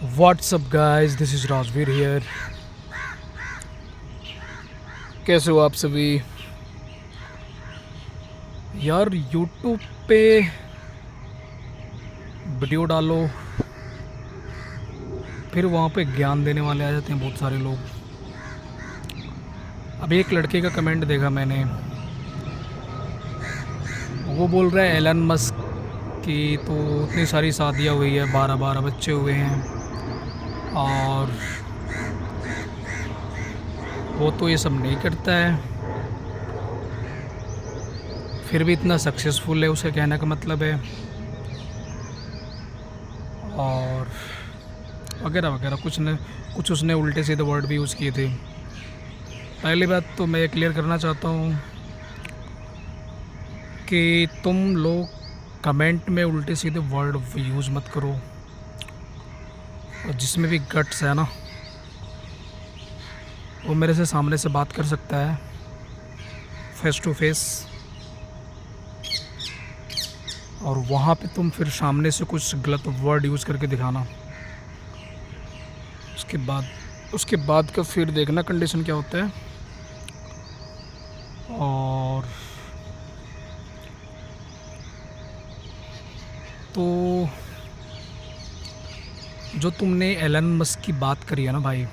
What's up guys, this is Rajveer here. कैसे हो आप सभी? यार यूट्यूब पे वीडियो डालो, फिर वहाँ पे ज्ञान देने वाले आ जाते हैं बहुत सारे लोग। अभी एक लड़के का कमेंट देखा मैंने, वो बोल रहा है एलन मस्क की तो इतनी सारी शादियाँ हुई है, 12-12 बच्चे हुए हैं और वो तो ये सब नहीं करता है, फिर भी इतना सक्सेसफुल है, उसे कहने का मतलब है। और वगैरह वगैरह कुछ उसने उल्टे सीधे वर्ड भी यूज़ किए थे। पहली बात तो मैं क्लियर करना चाहता हूँ कि तुम लोग कमेंट में उल्टे सीधे वर्ड यूज़ मत करो, और जिसमें भी गट्स है ना, वो मेरे से सामने से बात कर सकता है, फेस टू फेस। और वहाँ पे तुम फिर सामने से कुछ गलत वर्ड यूज़ करके दिखाना, उसके बाद का फिर देखना कंडीशन क्या होता है। और तो जो तुमने एलन मस्क की बात करी है ना भाई,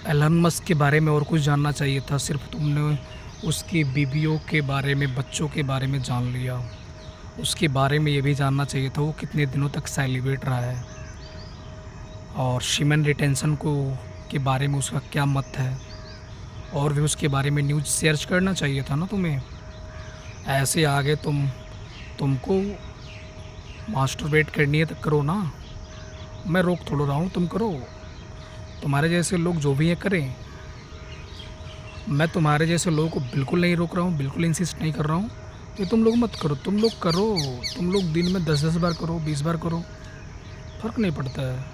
एलन मस्क के बारे में और कुछ जानना चाहिए था, सिर्फ तुमने उसकी बीवियों के बारे में, बच्चों के बारे में जान लिया। उसके बारे में ये भी जानना चाहिए था वो कितने दिनों तक सेलिब्रेट रहा है, और शीमन रिटेंशन को के बारे में उसका क्या मत है, और भी उसके बारे में न्यूज़ सर्च करना चाहिए था ना तुम्हें। ऐसे आगे तुमको मास्टरबेट करनी है तो करो ना, मैं रोक थोड़ा रहा हूँ, तुम करो। तुम्हारे जैसे लोग जो भी हैं करें, मैं तुम्हारे जैसे लोगों को बिल्कुल नहीं रोक रहा हूँ, बिल्कुल इंसिस्ट नहीं कर रहा हूँ कि तुम लोग मत करो। तुम लोग करो, तुम लोग दिन में 10-10 बार करो, 20 बार करो, फ़र्क नहीं पड़ता है।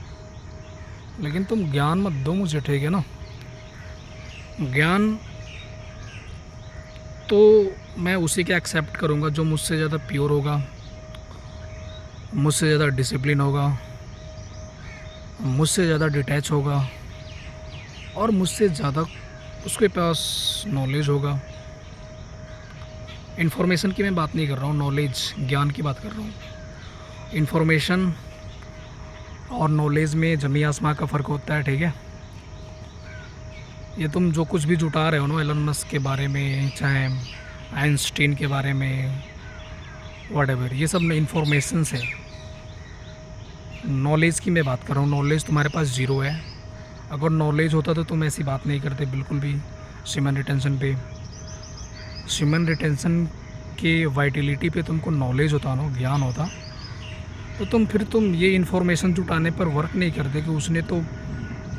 लेकिन तुम ज्ञान मत दो मुझे, ठीक है ना। ज्ञान तो मैं उसी के एक्सेप्ट करूँगा जो मुझसे ज़्यादा प्योर होगा, मुझसे ज़्यादा डिसिप्लिन होगा, मुझसे ज़्यादा डिटैच होगा, और मुझसे ज़्यादा उसके पास नॉलेज होगा। इन्फॉर्मेशन की मैं बात नहीं कर रहा हूँ, नॉलेज, ज्ञान की बात कर रहा हूँ। इन्फॉर्मेशन और नॉलेज में ज़मीन आसमां का फ़र्क होता है, ठीक है। ये तुम जो कुछ भी जुटा रहे हो ना एलन मस्क के बारे में, चाहे आइंस्टीन के बारे में, व्हाटएवर, ये सब इन्फॉर्मेशंस है। नॉलेज की मैं बात कर रहा हूँ। नॉलेज तुम्हारे पास ज़ीरो है। अगर नॉलेज होता तो तुम ऐसी बात नहीं करते बिल्कुल भी। शीमन रिटेंशन पे, शीमन रिटेंशन के वाइटिलिटी पे तुमको नॉलेज होता ना, ज्ञान होता, तो तुम ये इन्फॉर्मेशन जुटाने पर वर्क नहीं करते कि उसने तो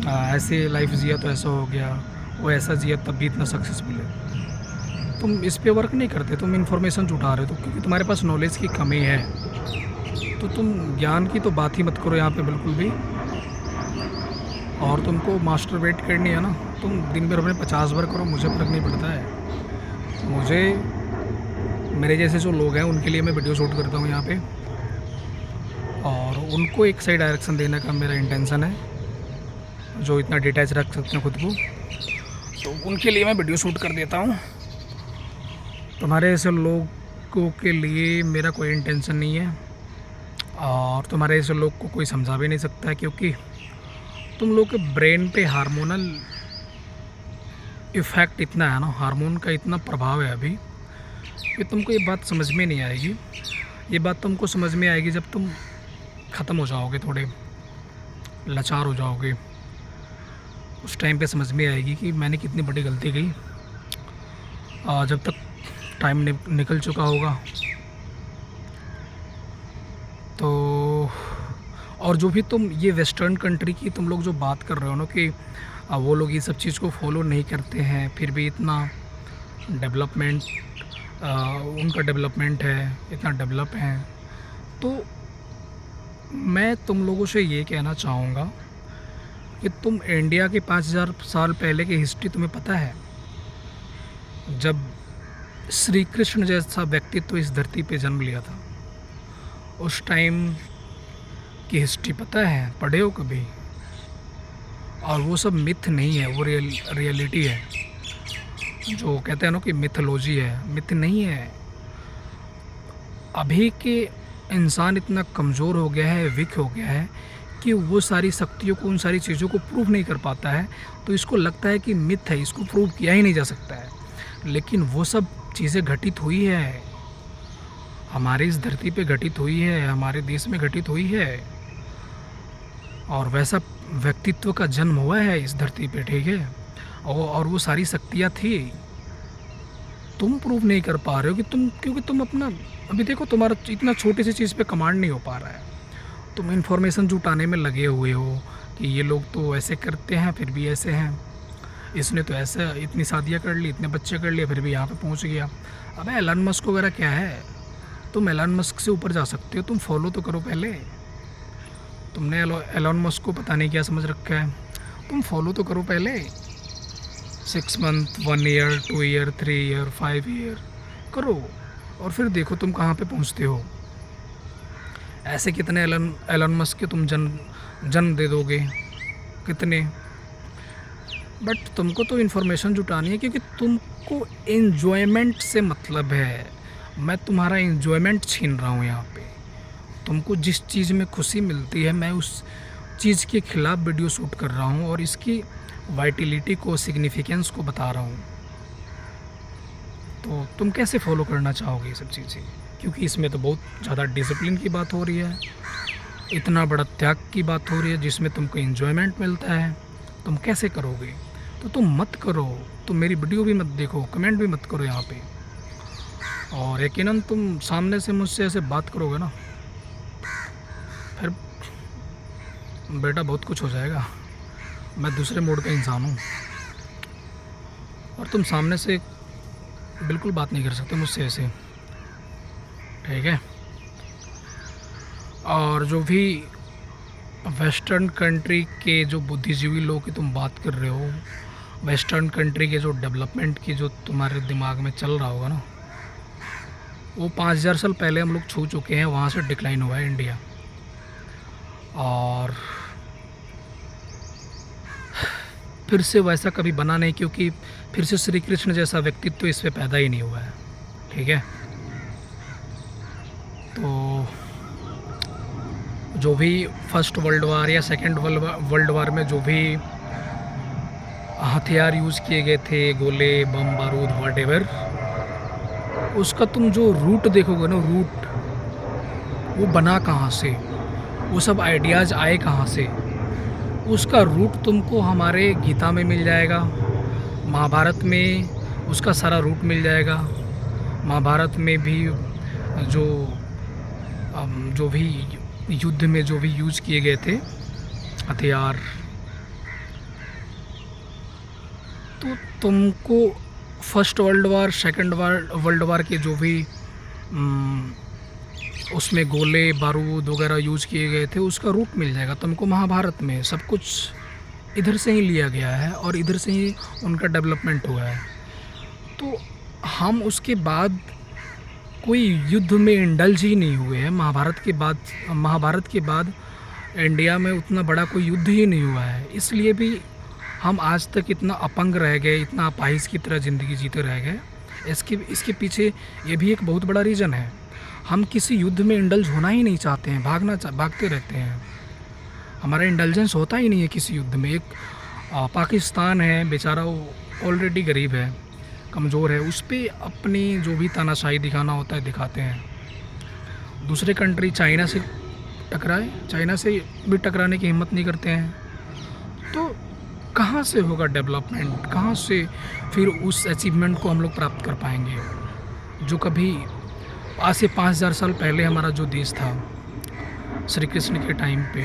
ऐसे लाइफ जिया तो ऐसा हो गया, वो ऐसा जिया तब भी इतना सक्सेसफुल है। तुम इस पे वर्क नहीं करते, तुम इन्फॉर्मेशन जुटा रहे हो तो क्योंकि तुम्हारे पास नॉलेज की कमी है। तो तुम ज्ञान की तो बात ही मत करो यहाँ पे बिल्कुल भी। और तुमको मास्टरबेट करनी है ना, तुम दिन भर अपने 50 बार करो, मुझे फ़र्क नहीं पड़ता है। मुझे, मेरे जैसे जो लोग हैं उनके लिए मैं वीडियो शूट करता हूँ यहाँ पे, और उनको एक सही डायरेक्शन देने का मेरा इंटेंशन है, जो इतना डिटैच रख सकते हैं खुद को, तो उनके लिए मैं वीडियो शूट कर देता हूँ। तुम्हारे ऐसे लोगों के लिए मेरा कोई इंटेंशन नहीं है, और तुम्हारे ऐसे लोग को कोई समझा भी नहीं सकता है, क्योंकि तुम लोग के ब्रेन पे हार्मोनल इफ़ेक्ट इतना है ना, हार्मोन का इतना प्रभाव है अभी कि तुमको ये बात समझ में नहीं आएगी। ये बात तुमको समझ में आएगी जब तुम ख़त्म हो जाओगे, थोड़े लाचार हो जाओगे, उस टाइम पे समझ में आएगी कि मैंने कितनी बड़ी गलती की। जब तक टाइम निकल चुका होगा तो। और जो भी तुम ये वेस्टर्न कंट्री की तुम लोग जो बात कर रहे हो ना कि वो लोग ये सब चीज़ को फॉलो नहीं करते हैं, फिर भी इतना डेवलपमेंट, उनका डेवलपमेंट है, इतना डेवलप है, तो मैं तुम लोगों से ये कहना चाहूँगा कि तुम इंडिया के 5000 साल पहले की हिस्ट्री तुम्हें पता है? जब श्री कृष्ण जैसा व्यक्तित्व इस धरती पे जन्म लिया था, उस टाइम की हिस्ट्री पता है, पढ़े हो कभी? और वो सब मिथ नहीं है, वो रियलिटी है। जो कहते हैं ना कि मिथोलॉजी है, मिथ नहीं है। अभी के इंसान इतना कमज़ोर हो गया है, वीक हो गया है कि वो सारी शक्तियों को, उन सारी चीज़ों को प्रूव नहीं कर पाता है। तो इसको लगता है कि मिथ है, इसको प्रूव किया ही नहीं जा सकता है। लेकिन वो सब चीज़ें घटित हुई है, हमारे इस धरती पे घटित हुई है, हमारे देश में घटित हुई है। और वैसा व्यक्तित्व का जन्म हुआ है इस धरती पे, ठीक है। और वो सारी शक्तियाँ थी। तुम प्रूव नहीं कर पा रहे हो कि क्योंकि तुम अपना, अभी देखो तुम्हारा इतना छोटी सी चीज़ पे कमांड नहीं हो पा रहा है। तुम इन्फॉर्मेशन जुटाने में लगे हुए हो कि ये लोग तो ऐसे करते हैं फिर भी ऐसे हैं, इसने तो ऐसे इतनी शादियाँ कर ली, इतने बच्चे कर लिए, फिर भी यहाँ पे पहुँच गया। अबे एलन मस्क वगैरह क्या है, तुम एलन मस्क से ऊपर जा सकते हो। तुम फॉलो तो करो पहले। तुमने एलन मस्क को पता नहीं क्या समझ रखा है, तुम फॉलो तो करो पहले। 6 month, 1 year, 2 year, 3 year, 5 year करो, और फिर देखो तुम कहाँ पे पहुँचते हो। ऐसे कितने एलन मस्क के तुम जन्म दे दोगे, कितने। बट तुमको तो इन्फॉर्मेशन जुटानी है, क्योंकि तुमको एन्जॉयमेंट से मतलब है। मैं तुम्हारा एन्जॉयमेंट छीन रहा हूँ यहाँ पे। तुमको जिस चीज़ में खुशी मिलती है, मैं उस चीज़ के खिलाफ वीडियो शूट कर रहा हूँ और इसकी वाइटिलिटी को, सिग्निफिकेंस को बता रहा हूँ। तो तुम कैसे फॉलो करना चाहोगे ये सब चीज़ें, क्योंकि इसमें तो बहुत ज़्यादा डिसिप्लिन की बात हो रही है, इतना बड़ा त्याग की बात हो रही है, जिसमें तुमको एन्जॉयमेंट मिलता है। तुम कैसे करोगे? तो तुम मत करो, तुम मेरी वीडियो भी मत देखो, कमेंट भी मत करो यहाँ पे। और यकीनन तुम सामने से मुझसे ऐसे बात करोगे ना, फिर बेटा बहुत कुछ हो जाएगा। मैं दूसरे मोड का इंसान हूँ और तुम सामने से बिल्कुल बात नहीं कर सकते मुझसे ऐसे, ठीक है। और जो भी वेस्टर्न कंट्री के जो बुद्धिजीवी लोग की तुम बात कर रहे हो, वेस्टर्न कंट्री के जो डेवलपमेंट की जो तुम्हारे दिमाग में चल रहा होगा ना, वो 5000 साल पहले हम लोग छू चुके हैं। वहाँ से डिक्लाइन हुआ है इंडिया। और फिर से वैसा कभी बना नहीं, क्योंकि फिर से श्री कृष्ण जैसा व्यक्तित्व तो इस पे पैदा ही नहीं हुआ है, ठीक है। तो जो भी फर्स्ट वर्ल्ड वार या सेकंड वर्ल्ड वार में जो भी हथियार यूज़ किए गए थे, गोले, बम, बारूद, व्हाटएवर, उसका तुम जो रूट देखोगे ना, रूट वो बना कहाँ से, वो सब आइडियाज़ आए कहाँ से, उसका रूट तुमको हमारे गीता में मिल जाएगा, महाभारत में उसका सारा रूट मिल जाएगा। महाभारत में भी जो भी युद्ध में जो भी यूज़ किए गए थे हथियार, तो तुमको first world war, second world war के जो भी उसमें गोले, बारूद वगैरह यूज़ किए गए थे, उसका रूट मिल जाएगा तुमको महाभारत में। सब कुछ इधर से ही लिया गया है और इधर से ही उनका डेवलपमेंट हुआ है। तो हम उसके बाद कोई युद्ध में इंडल्ज ही नहीं हुए हैं। महाभारत के बाद इंडिया में उतना बड़ा कोई युद्ध ही नहीं हुआ है। इसलिए भी हम आज तक इतना अपंग रह गए, इतना अपाहिज की तरह ज़िंदगी जीते रह गए। इसके पीछे ये भी एक बहुत बड़ा रीज़न है। हम किसी युद्ध में इंडल्ज होना ही नहीं चाहते हैं, भागते रहते हैं। हमारा इंडल्जेंस होता ही नहीं है किसी युद्ध में। एक पाकिस्तान है बेचारा, वो ऑलरेडी गरीब है, कमज़ोर है, उस पर अपनी जो भी तानाशाही दिखाना होता है दिखाते हैं। दूसरे कंट्री चाइना से भी टकराने की हिम्मत नहीं करते हैं। तो कहाँ से होगा डेवलपमेंट, कहाँ से फिर उस अचीवमेंट को हम लोग प्राप्त कर पाएंगे जो कभी आज से 5000 साल पहले हमारा जो देश था श्री कृष्ण के टाइम पे।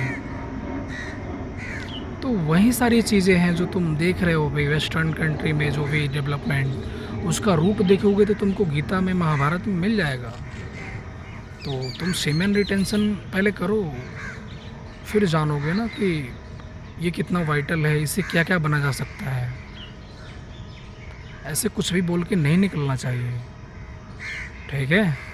तो वही सारी चीज़ें हैं जो तुम देख रहे हो भाई। वेस्टर्न कंट्री में जो भी डेवलपमेंट, उसका रूट देखोगे तो तुमको गीता में, महाभारत में मिल जाएगा। तो तुम सेमेन रिटेंशन पहले करो, फिर जानोगे ना कि ये कितना वाइटल है, इससे क्या क्या बना जा सकता है। ऐसे कुछ भी बोल के नहीं निकलना चाहिए, ठीक है।